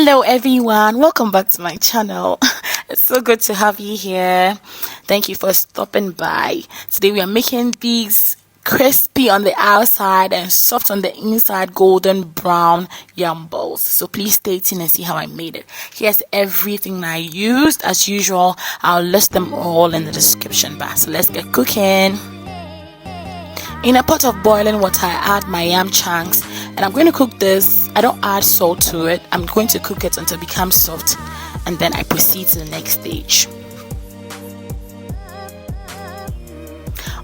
Hello everyone, welcome back to my channel. It's so good to have you here. Thank you for stopping by. Today we are making these crispy on the outside and soft on the inside golden brown yam balls. So please stay tuned and see how I made it. Here's everything I used. As usual, I'll list them all in the description bar. So let's get cooking. In a pot of boiling water, I add my yam chunks and I'm going to cook this. I don't add salt to it. I'm going to cook it until it becomes soft and then I proceed to the next stage.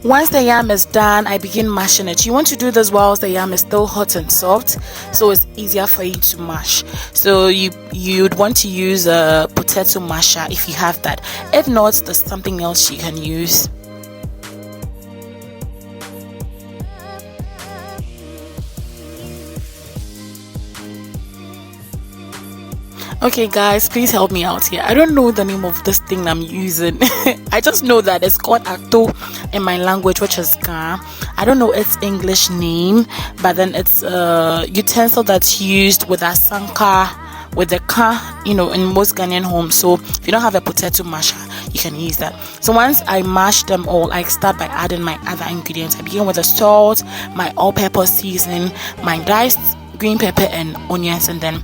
Once the yam is done, I begin mashing it. You want to do this whilst the yam is still hot and soft, so it's easier for you to mash. So you'd want to use a potato masher if you have that. If not, there's something else you can use. Okay guys, please help me out here. I don't know the name of this thing I'm using. I just know that it's called ato in my language, which is Ga. I don't know its English name, but then it's a utensil that's used with asanka, with the ka, in most Ghanaian homes. So if you don't have a potato masher, you can use that. So once I mash them all, I start by adding my other ingredients. I begin with the salt, my all-purpose seasoning, my diced green pepper and onions, and then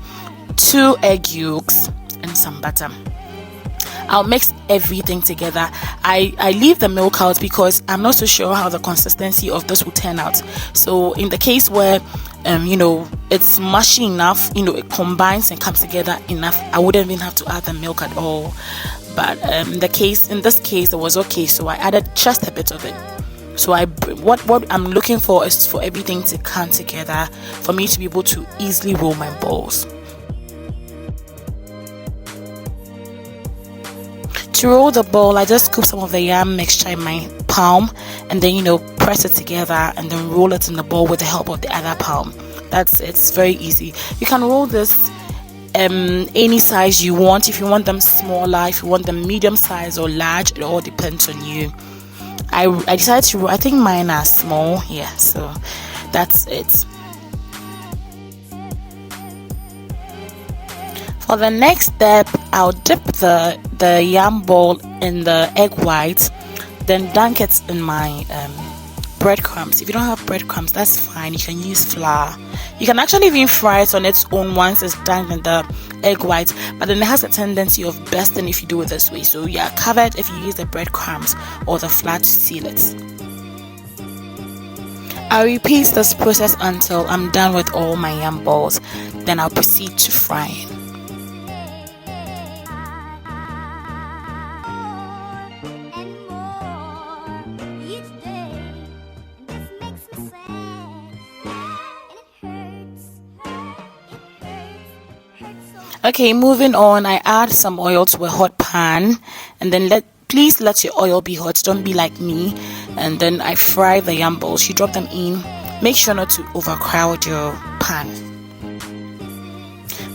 2 egg yolks and some butter. I'll mix everything together. I leave the milk out because I'm not so sure how the consistency of this will turn out. So in the case where it's mushy enough, it combines and comes together enough, I wouldn't even have to add the milk at all. But in this case it was okay, so I added just a bit of it. So what I'm looking for is for everything to come together for me to be able to easily roll my balls. To roll the ball, I just scoop some of the yam mixture in my palm and then press it together and then roll it in the ball with the help of the other palm. It's very easy. You can roll this any size you want. If you want them smaller, if you want them medium size or large, it all depends on you. I decided to roll, I think mine are small, yeah, so that's it. For the next step, I'll dip the yam ball in the egg white, then dunk it in my breadcrumbs. If you don't have breadcrumbs, that's fine. You can use flour. You can actually even fry it on its own once it's dunked in the egg white, but then it has a tendency of bursting if you do it this way. So yeah, cover it if you use the breadcrumbs or the flour to seal it. I'll repeat this process until I'm done with all my yam balls. Then I'll proceed to frying. Okay, moving on, I add some oil to a hot pan and then please let your oil be hot, don't be like me. And then I fry the yam balls. You drop them in. Make sure not to overcrowd your pan.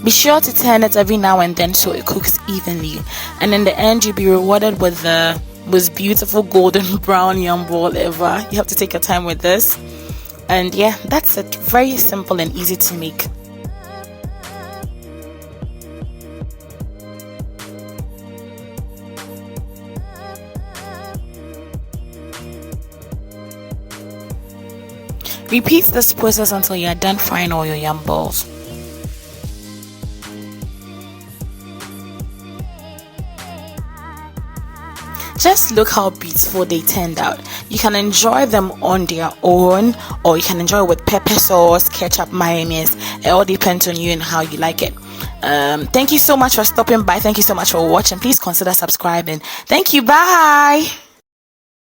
Be sure to turn it every now and then so it cooks evenly. And in the end, you'll be rewarded with the most beautiful golden brown yam ball ever. You have to take your time with this. And yeah, that's it. Very simple and easy to make. Repeat this process until you are done frying all your yam balls. Just look how beautiful they turned out. You can enjoy them on their own or you can enjoy it with pepper sauce, ketchup, mayonnaise. It all depends on you and how you like it. Thank you so much for stopping by. Thank you so much for watching. Please consider subscribing. Thank you. Bye.